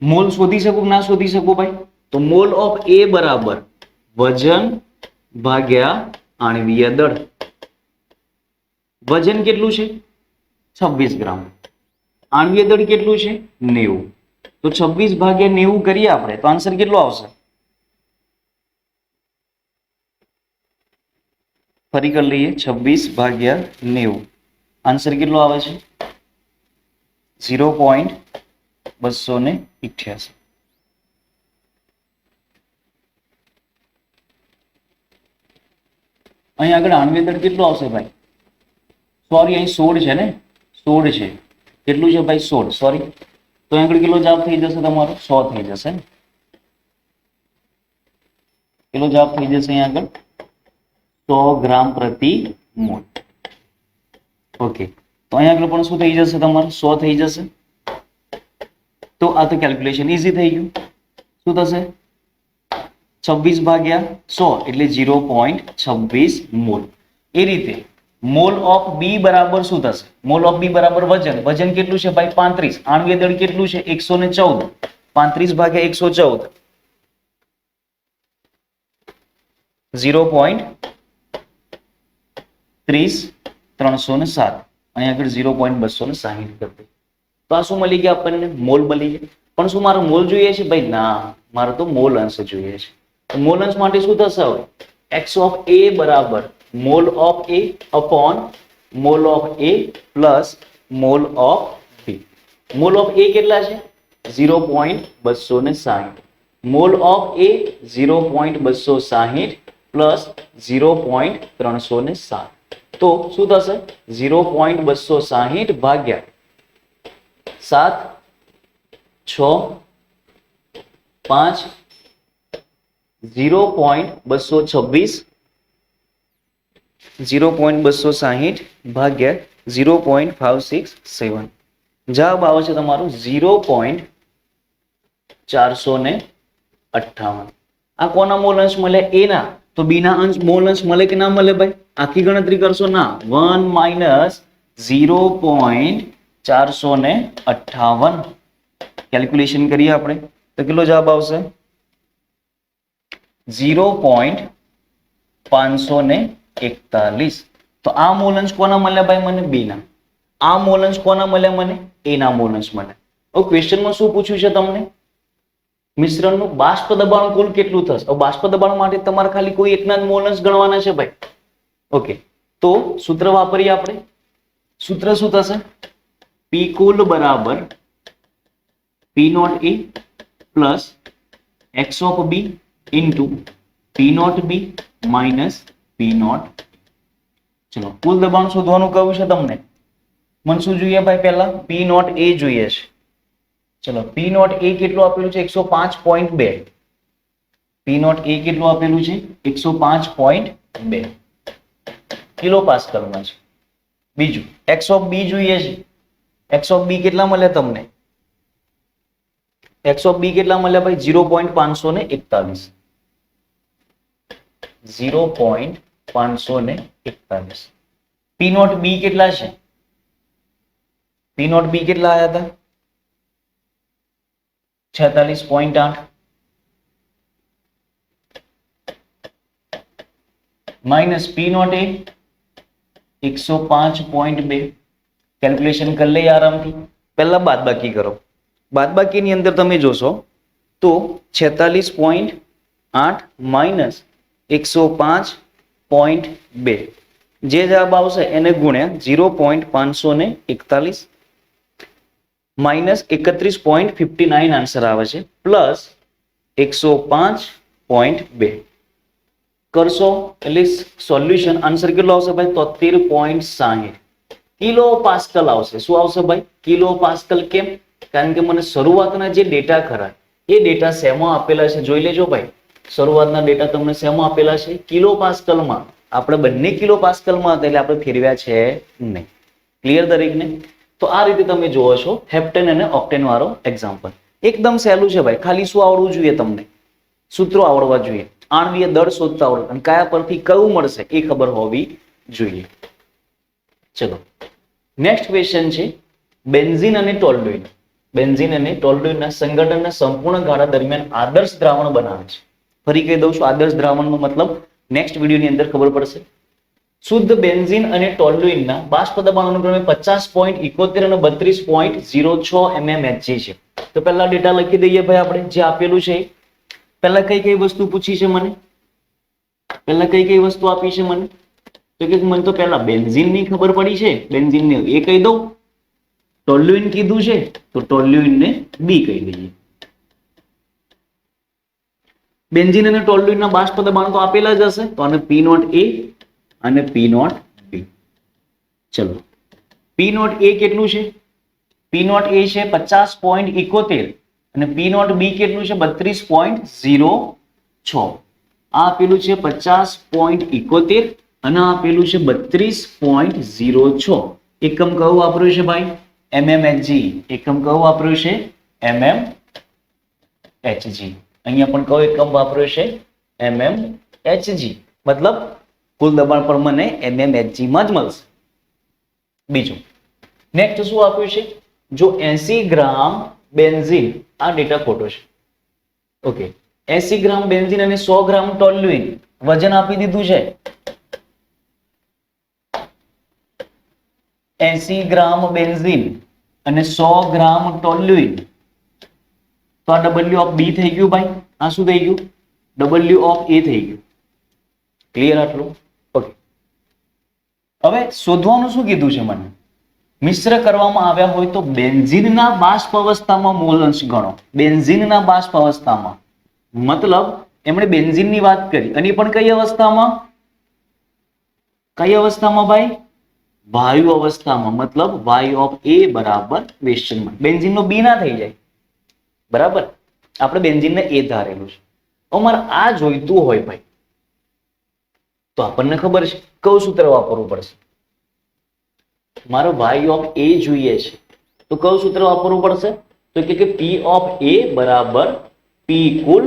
મોલ શોધી શકું ના શોધી શકું ભાઈ? તો મોલ ઓફ A બરાબર વજન ભાગ્યા આણ્વીય દળ. વજન કેટલું છે? 26 ગ્રામ. આણ્વીય દળ કેટલું છે? 90. તો 26 ભાગ્યા 90 કરીએ આપણે તો આન્સર કેટલો આવશે? ફરી કરી લઈએ. 26 ભાગ્યા 90 આન્સર કેટલો આવે છે? 0.288. અહીં આગળ આણ્વીય દળ કેટલો આવશે ભાઈ? સોરી, અહીં 16 છે ને? 16 છે. કેટલું છે ભાઈ? 16. સોરી, તો અહીં આગળ કેટલો જવાબ થઈ જશે તમારો? 100 થઈ જશે ને? કેટલો જવાબ થઈ જશે અહીં આગળ? 100 ગ્રામ પ્રતિ મોલ. ઓકે, તો અહીં આગળ પણ શું થઈ જશે તમારે? 100 થઈ જશે. તો આ તો કેલ્ક્યુલેશન ઈઝી થઈ ગયું. શું થશે? 26 ભાગ્યા 100 એટલે 0.26 મોલ. એ રીતે મોલ ઓફ બી બરાબર શું થશે? મોલ ઓફ બી બરાબર વજન. વજન કેટલું છે ભાઈ? 35. આણ્વીય દળ કેટલું છે? 114. 35 ભાગ્યા 114 0.30307. અહીં આગળ 0.260 કરી દે. તો આ શું મળી ગયા આપણને? મોલ મળી ગયા. પણ શું મારો મોલ જોઈએ છે ભાઈ? ના, મારે તો મોલ અંશ જોઈએ છે. તો મોલ અંશ માટે શું થશે હવે? x ઓફ a બરાબર mall of a upon mole of a plus mole of b. Mall of a કેટલા છે? 0.260. Mall of a 0.260 plus 0.307. તો શું થશે? 0.260 ભાગ્યા 7 6 5 0.226 0.260 ભાગ્યા 0.567. જવાબ આવે છે તમારો 0.458. આ કોના મોલ અંશ મળે? એ ના. તો બી ના અંશ મોલ અંશ મળે કે ના મળે ભાઈ? આખી ગણતરી કરશો ના. 1 માઇનસ 0.458 કેલ્ક્યુલેશન કરીએ આપણે તો કેટલો જવાબ આવશે? 0.541. તો આ મોલ અંશ કોના મળ્યા ભાઈ? મને બી ના. આ મોલ અંશ કોના મળ્યા? મને એ ના મોલ અંશ મળ્યા. હવે ક્વેશ્ચનમાં શું પૂછ્યું છે તમને? મિશ્રણનું બાષ્પ દબાણ કુલ કેટલું થશે? હવે બાષ્પ દબાણ માટે તમારે ખાલી કોઈ એકના જ મોલ અંશ ગણવાના છે ભાઈ. ઓકે, તો સૂત્ર વાપરીએ આપણે. સૂત્ર શું થશે? પી કુલ બરાબર P naught A plus x of b into p naught b minus p naught. चलो कुल दबाण शोधવાનું કહ્યું છે તમને, મને શું જોઈએ ભાઈ? પહેલા પી નોટ એ જોઈએ છે। ચલો પી નોટ એ કેટલું આપેલું છે? 105.2। પી નોટ એ કેટલું આપેલું છે? 105.2 કિલો પાસ્કલમાં છે। બીજું એક્સ ઓફ બી જોઈએ છે। એક્સ ઓફ બી કેટલા મળે તમને? एक्स ऑफ बी કેટલા મળ્યા ભાઈ? 0.541 0.541। पी नॉट बी કેટલા છે? पी नॉट बी કેટલા આયા હતા? 46.8 minus p not a 105.2। Calculation कर ले आरामથી। પહેલા બાદબાકી કરો। બાદબાકીની અંદર તમે જોશો તો 46.8 માઇનસ 105.2 જે જવાબ આવશે એને ગુણ્યા 0.541 માઇનસ 31.59 આન્સર આવે છે પ્લસ 105.2 કરશો એટલે સોલ્યુશન આન્સર કેટલો આવશે ભાઈ? 73.60 કિલો પાસ્કલ આવશે। શું આવશે ભાઈ? Kilo pascal. કેમ? કારણ કે મને શરૂઆતના જે ડેટા ખરા એ ડેટા શેમાં આપેલા છે જોઈ લેજો ભાઈ। શરૂઆતના ડેટા તમને શેમાં આપેલા છે? કિલો પાસ્કલમાં। આપણે બંને કિલો પાસ્કલમાં હતા એટલે આપણે ફેરવ્યા છે નહીં। ક્લિયર દરેકને? તો આ રીતે તમે જોવો છો હેપ્ટેન અને ઓક્ટેન વાળો એક્ઝામ્પલ। એકદમ સહેલું છે ભાઈ, ખાલી શું આવડવું જોઈએ તમને? સૂત્રો આવડવા જોઈએ, આણ્વીય દળ શોધતા આવડે અને કયા પરથી કયું મળશે એ ખબર હોવી જોઈએ। ચલો નેક્સ્ટ ક્વેશ્ચન છે બેન્ઝીન અને ટોલ્યુઈન। બેન્ઝીન અને ટોલ્યુઈનના સંગઠનના સંપૂર્ણ ગાળા દરમિયાન આદર્શ દ્રાવણ બનાવે છે। ફરી કહી દઉં છું આદર્શ દ્રાવણનો મતલબ નેક્સ્ટ વિડિયોની અંદર ખબર પડશે। શુદ્ધ બેન્ઝીન અને ટોલ્યુઈનના બાષ્પ દબાણ અનુક્રમે 50.71 અને 32.06 mmHg છે। તો પહેલા ડેટા લખી દઈએ ભાઈ આપણે જે આપેલું છે। પહેલા કઈ કઈ વસ્તુ પૂછી છે મને? પહેલા કઈ કઈ વસ્તુ આપી છે મને? તો કે મને તો પહેલા બેન્ઝીનની ખબર પડી છે, બેન્ઝીનને એ કહી દઉં। ટોલ્યુઈન કીધું છે તો ટોલ્યુઈનને બી કહી દઈએ। બેન્ઝીન અને ટોલ્યુઈનના બાષ્પ દબાણ તો આપેલા જ હશે તો આને પી નોટ એ અને પી નોટ બી। ચલો પી નોટ એ કેટલું છે? પી નોટ એ છે 50.71 અને પી નોટ બી કેટલું છે? 32.06। આ આપેલું છે 50.71 અને આ આપેલું છે 32.06। એકમ કયું વાપર્યું છે ભાઈ? mmHg। એકમ કયું વાપર્યું છે? mmHg। અહીંયા પણ કયો એકમ વાપર્યો છે? mmHg। મતલબ કુલ દબાણ પણ મને mmHg માં જ મળશે। બીજું નેક્સ્ટ શું આપ્યું છે? જો 80 ગ્રામ બેન્ઝીન, આ ડેટા ખોટો છે। ઓકે 80 ગ્રામ બેન્ઝીન અને 100 ગ્રામ ટોલ્યુઈન વજન આપી દીધું છે। 80 ગ્રામ બેન્ઝીન અને 100 ગ્રામ ટોલ્યુઈન તો આ W ઓફ B થઈ ગયું ભાઈ। આ શું થઈ ગયું? W ઓફ A થઈ ગયું। ક્લિયર આટલું? ઓકે હવે શોધવાનું શું કીધું છે મને? મિશ્ર કરવામાં આવ્યા હોય તો બેન્ઝીનના બાષ્પ અવસ્થામાં મોલ અંશ ગણો। બેન્ઝીનના બાષ્પ અવસ્થામાં મતલબ એમણે બેન્ઝીનની વાત કરી અને પણ કઈ અવસ્થામાં? કઈ અવસ્થામાં ભાઈ? વાયુ અવસ્થામાં। મતલબ વાય ઓફ એ બરાબર ક્વેશ્ચન માર્ક। બેન્ઝીનનો બી ના થઈ જાય બરાબર, આપણે બેન્ઝીનને એ ધારેલું છે। અમારે આ જોઈતું હોય ભાઈ તો આપણને ખબર છે કયું સૂત્ર વાપરવું પડશે? મારો વાય ઓફ એ જોઈએ છે તો કયું સૂત્ર વાપરવું પડશે? તો કે પી ઓફ એ બરાબર પી કુલ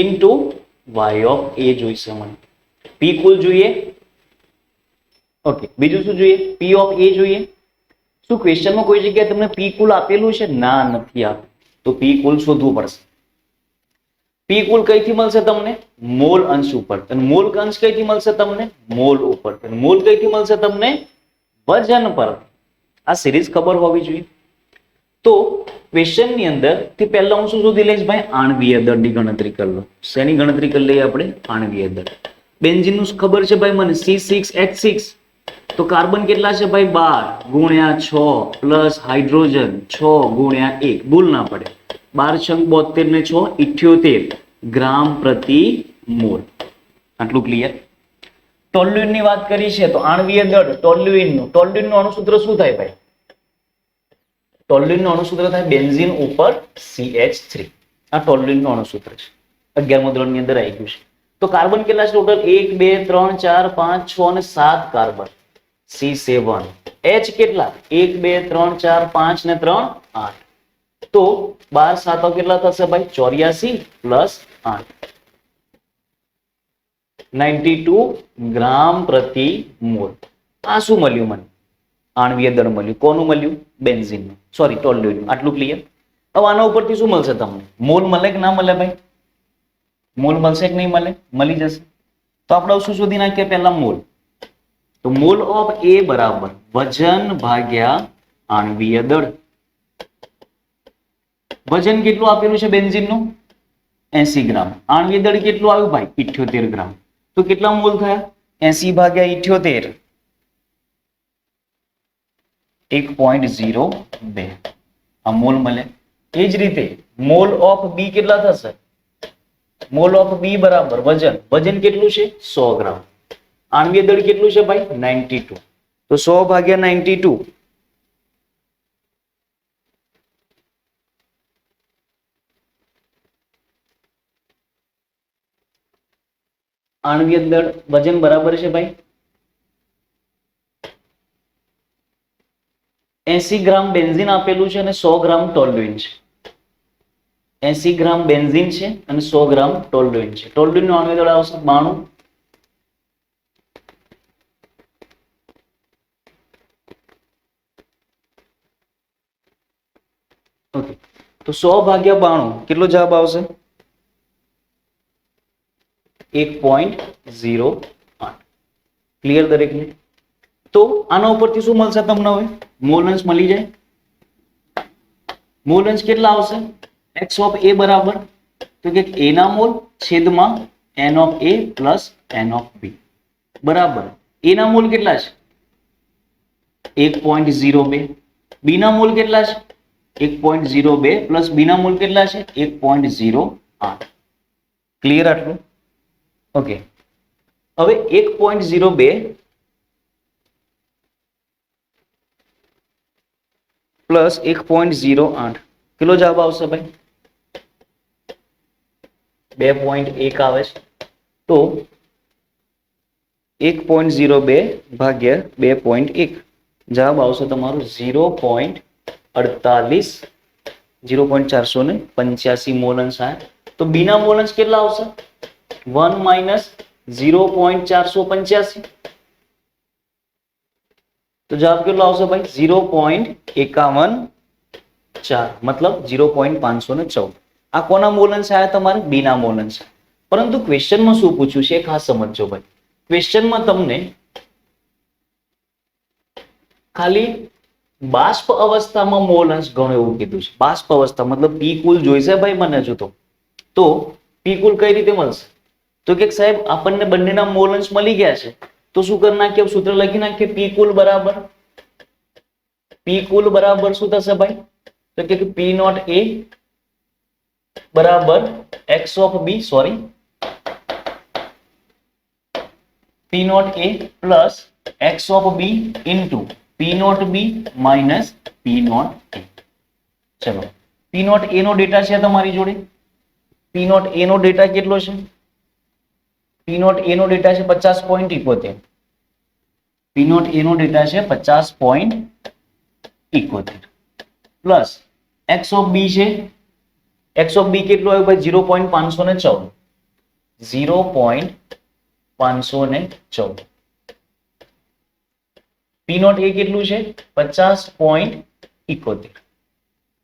ઇન્ટુ વાય ઓફ એ જોઈશે મને। પી કુલ જોઈએ। ઓકે બીજું શું જોઈએ? પી ઓફ એ જોઈએ। શું ક્વેશ્ચનમાં કોઈ જગ્યાએ તમને પી કુલ આપેલું છે? ના નથી આપેલું, તો પી કુલ શોધવું પડશે। પી કુલ કઈથી મળશે તમને? મોલ અંશ ઉપર। અને મોલ અંશ કઈથી મળશે તમને? મોલ ઉપર। અને મોલ કઈથી મળશે તમને? વજન પર। આ સિરીઝ ખબર હોવી જોઈએ। તો ક્વેશ્ચનની અંદર થી પહેલા હું શું શોધી લઈશ ભાઈ? આણ્વીય દળની ગણતરી કરી લો। શેની ગણતરી કરી લઈએ આપણે? આણ્વીય દળ। બેન્ઝીનનું ખબર છે ભાઈ મને C6H6 તો કાર્બન કેટલા છે ભાઈ? 12 ગુણ્યા 6 પ્લસ હાઇડ્રોજન 6 ગુણ્યા 1 ભૂલ ના પડે। 12 ને 6 78 ગ્રામ પ્રતિ મોલ. આટલું ક્લિયર. ટોલ્યુઇન ની વાત કરી છે તો આણ્વીય દળ ટોલ્યુઇનનું અણુસૂત્ર શું થાય ભાઈ? ટોલ્યુઇનનું અણુસૂત્ર થાય બેન્ઝીન ઉપર CH3. આ ટોલ્યુઇનનું અણુસૂત્ર છે. 11મા ધોરણની અંદર આવી ગયું છે. તો કાર્બન કેટલા છે ટોટલ? 1 2 3 4 5 6 અને 7 કાર્બન. C7. H કેટલા? 1 2 3 4 5 ને 3 8. તો 12 7 કેટલા થશે ભાઈ? 84 પ્લસ 8 92 ગ્રામ પ્રતિ મોલ. આ શું મળ્યું મને? આણ્વીય દળ મળ્યું. કોનું મળ્યું? બેન્ઝીનનું, સોરી ટોલ્યુઇનનું. આટલું ક્લિયર. હવે આના ઉપરથી શું મળશે તમને? મોલ મળે કે ના મળે ભાઈ? મોલ મળશે કે નહીં મળે? મળી જશે. તો આપણે શું શોધી નાખીએ? પહેલા મોલ. તો મોલ ઓફ A બરાબર વજન ભાગ્યા આણ્વીય દળ. વજન કેટલું આપેલું છે બેન્ઝીનનું? 80 ગ્રામ. આણ્વીય દળ કેટલું આવ્યું ભાઈ? 78 ગ્રામ. તો કેટલા મોલ થયા? 80 ભાગ્યા 78 1.02. આ મોલ મળે. એ જ રીતે મોલ ઓફ B કેટલા થશે? મોલ ઓફ B બરાબર વજન કેટલું છે? 100 ગ્રામ. આણ્વીય દળ કેટલું છે ભાઈ? 92. તો 100 ભાગ્યા 92 આણ્વીય દળ વજન બરાબર છે ભાઈ 80 ગ્રામ બેન્ઝીન આપેલું છે અને 100 ગ્રામ ટોલ્યુઇન છે. 80 ગ્રામ બેન્ઝીન છે અને 100 ગ્રામ ટોલ્યુઇન છે. ટોલ્યુઇનનું આણ્વીય દળ આવશે 92. ઓકે, તો 100 ભાગ્યા 92 કેટલો જવાબ આવશે? 1.08. ક્લિયર દરેકને? તો આના ઉપરથી શું મળશે તમને? હવે મોલ અંશ મળી જાય. મોલ અંશ કેટલા આવશે? x ઓફ A બરાબર તો કે A ના મોલ છેદમાં n of A plus n of B બરાબર. A ના મોલ કેટલા છે? 1.02. B ના મોલ કેટલા છે? 1.02 પ્લસ B ના મોલ કેટલા છે? 1.08. ક્લિયર આટલું? ઓકે, હવે 1.02 પ્લસ 1.08 કેટલો જવાબ આવશે ભાઈ? 2.1 આવે છે. તો 1.02 ભાગ્યા 2.1 જવાબ આવશે તમારો 0.485 મોલ અંશ આવે. તો B ના મોલ અંશ કેટલા આવશે? 1 માઇનસ 0.485. તો જવાબ કેટલો આવશે ભાઈ? 0.51 મતલબ 0.514. આ કોના મોલ અંશ આયા તમારે? B ના મોલ અંશ. પરંતુ ક્વેશ્ચનમાં શું પૂછ્યું છે ખાસ સમજજો ભાઈ. ક્વેશ્ચનમાં તમને ખાલી બાષ્પ અવસ્થામાં મોલ અંશ ગણો એવું કીધું છે. બાષ્પ અવસ્થા મતલબ પી કુલ જોઈશે ભાઈ મને હજુ તો પી કુલ કઈ રીતે મળશે? તો કે સાહેબ આપણને બંનેના મોલ અંશ મળી ગયા છે તો શું કરી નાખીએ? સૂત્ર લખી નાખીએ. પી કુલ બરાબર શું થશે ભાઈ? તો કે P નોટ A બરાબર x of B sorry P naught A plus x of B into P naught B minus P naught A. ચલો P નોટ A નો ડેટા છે તમારી જોડે. P નોટ A નો ડેટા કેટલો છે? P નોટ A નો ડેટા છે 50.71. P નોટ A નો ડેટા છે 50.71 પ્લસ x ઓફ B છે. x ઓફ B કેટલો આવ્યો ભાઈ? 0.514. 0.514. P નોટ A કેટલું છે? 50.71.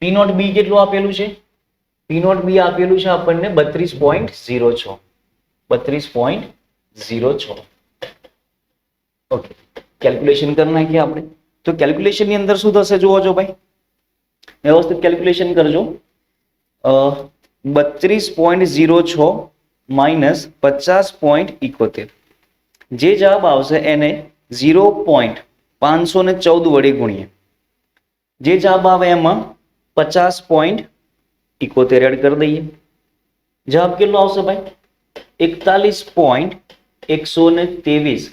P નોટ B કેટલું આપેલું છે? P નોટ B આપેલું છે આપણને 32.06. 32.06. ઓકે, કેલ્ક્યુલેશન કરી નાખીએ આપણે. તો કેલ્ક્યુલેશન ની અંદર શું થશે જોવો છો ભાઈ, વ્યવસ્થિત કેલ્ક્યુલેશન કરજો. 32.06 માઇનસ 50.71 જે જવાબ આવશે એને 0.514 વડે ગુણીએ. જે જવાબ આવે એમાં 50.71 71 એડ કરી દઈએ, જવાબ કેટલો આવશે ભાઈ? 41.123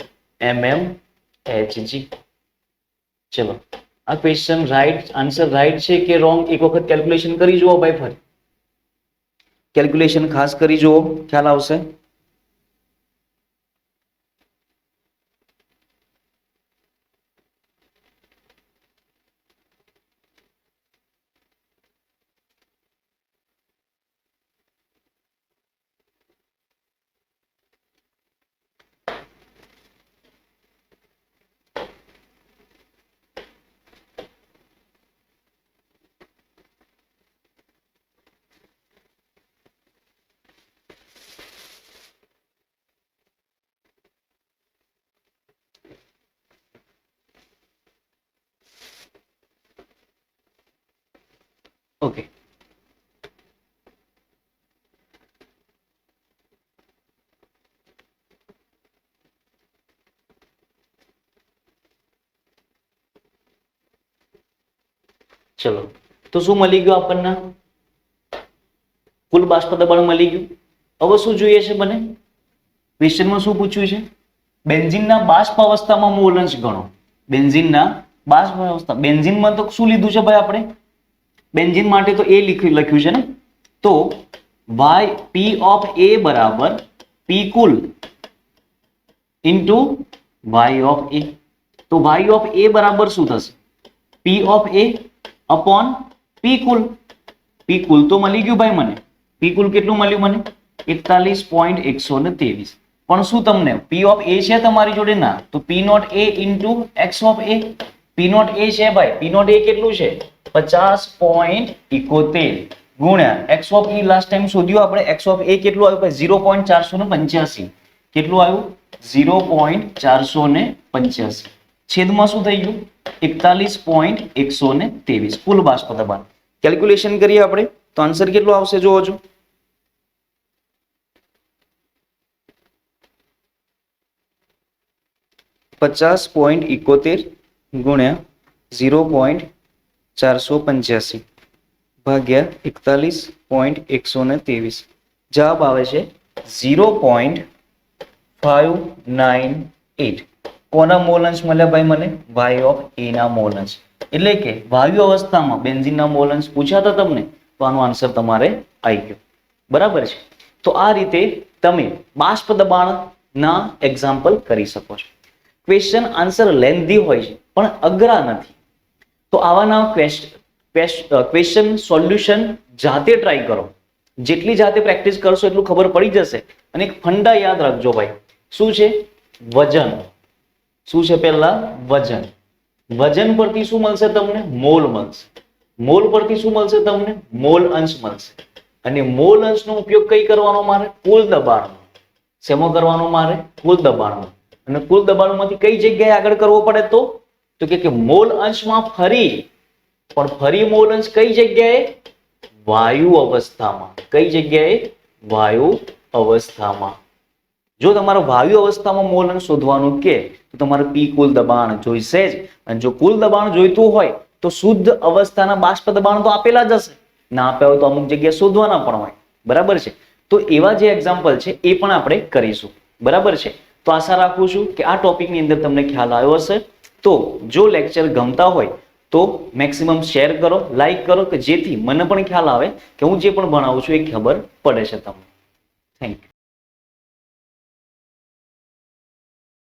mmHg. ચલો, આ ક્વેશ્ચન રાઈટ આન્સર રાઈટ છે કે રોંગ એક વખત કેલ્ક્યુલેશન કરી જુઓ ભાઈ, ફરી કેલ્ક્યુલેશન ખાસ કરી જુઓ, ખ્યાલ આવશે. ઓકે, ચલો તો શું મળી ગયું આપણને? કુલ બાષ્પ દબાણ મળી ગયું. હવે શું જોઈએ છે મને? ક્વેશ્ચનમાં શું પૂછ્યું છે? બેન્ઝીનના બાષ્પ અવસ્થામાં મોલ અંશ ગણો. બેન્ઝીનના બાષ્પ અવસ્થા, બેન્ઝીનમાં તો શું લીધું છે ભાઈ આપણે? બેન્ઝીન માટે તો એ લખ્યું છે ને, તો y p of a બરાબર p cool into y of a. તો y of a બરાબર શું થશે? p of a upon p કુલ. p કુલ તો મળી ગયું ભાઈ મને. p કુલ કેટલું મળ્યું મને? 41.123. પણ શું તમને p of a છે તમારી જોડે? ના. તો p naught a into x of a. p naught a છે ભાઈ, p નોટ a કેટલું છે? 50.71 ગુણ્યા x of e last time શોધ્યું આપણે. x of a કેટલું આવ્યું ભાઈ? 0.485. કેટલું આવ્યું? 0.485. છેદમાં શું થઈ ગયું? 41.123 કુલ બાષ્પ દબાણ. કેલ્ક્યુલેશન કરીએ આપણે તો આન્સર કેટલો આવશે જોવો છો. .71 ગુણ્યા 0.485 ભાગ્યા 41.123. જવાબ આવે છે 0.598. કોના મોલ અંશ મળ્યા ભાઈ મને? y of a ના મોલ અંશ. એટલે કે વાયુ અવસ્થામાં બેન્ઝીનના મોલ અંશ પૂછ્યા હતા તમને, તો આનો આન્સર તમારે આવી ગયો. બરાબર છે. તો આ રીતે તમે બાષ્પ દબાણના એક્ઝામ્પલ કરી શકો છો. ક્વેશ્ચન આન્સર લેન્ધી હોય છે પણ અઘરા નથી. તો આવાના ક્વેશ્ચન સોલ્યુશન જાતે ટ્રાય કરો. જેટલી જાતે પ્રેક્ટિસ કરશો એટલું ખબર પડી જશે. અને એક ફંડા યાદ રાખજો ભાઈ, શું છે? વજન. શું છે? પહેલા વજન. વજન પરથી શું મળશે તમને? મોલ મળશે. મોલ પરથી શું મળશે તમને? મોલ અંશ મળશે. અને મોલ અંશનો ઉપયોગ કઈ કરવાનો મારે? કુલ દબાણનો. શેમાં કરવાનો મારે? કુલ દબાણનો. અને કુલ દબાણમાંથી કઈ જગ્યાએ આગળ કરવો પડે? તો કે મોલ અંશમાં ફરી, પણ ફરી મોલ અંશ કઈ જગ્યાએ? વાયુ અવસ્થામાં. કઈ જગ્યાએ? વાયુ અવસ્થામાં. જો તમારે વાયુ અવસ્થામાં મોલ અંશ શોધવાનું કે તો તમારે પી કુલ દબાણ જોઈશે જ. અને જો કુલ દબાણ જોઈતું હોય તો શુદ્ધ અવસ્થાના બાષ્પ દબાણ તો આપેલા જ હશે. ના આપ્યા હોય તો અમુક જગ્યાએ શોધવાના પણ હોય. બરાબર છે. તો એવા જે એક્ઝામ્પલ છે એ પણ આપણે કરીશું. બરાબર છે. તો આશા રાખું છું કે આ ટોપિકની અંદર તમને ખ્યાલ આવ્યો હશે. તો જો લેક્ચર ગમતા હોય તો મેક્સિમમ શેર કરો, લાઈક કરો, કે જેથી મને પણ ખ્યાલ આવે કે હું જે પણ ભણાવું છું એ ખબર પડે છે તમને. Thank you.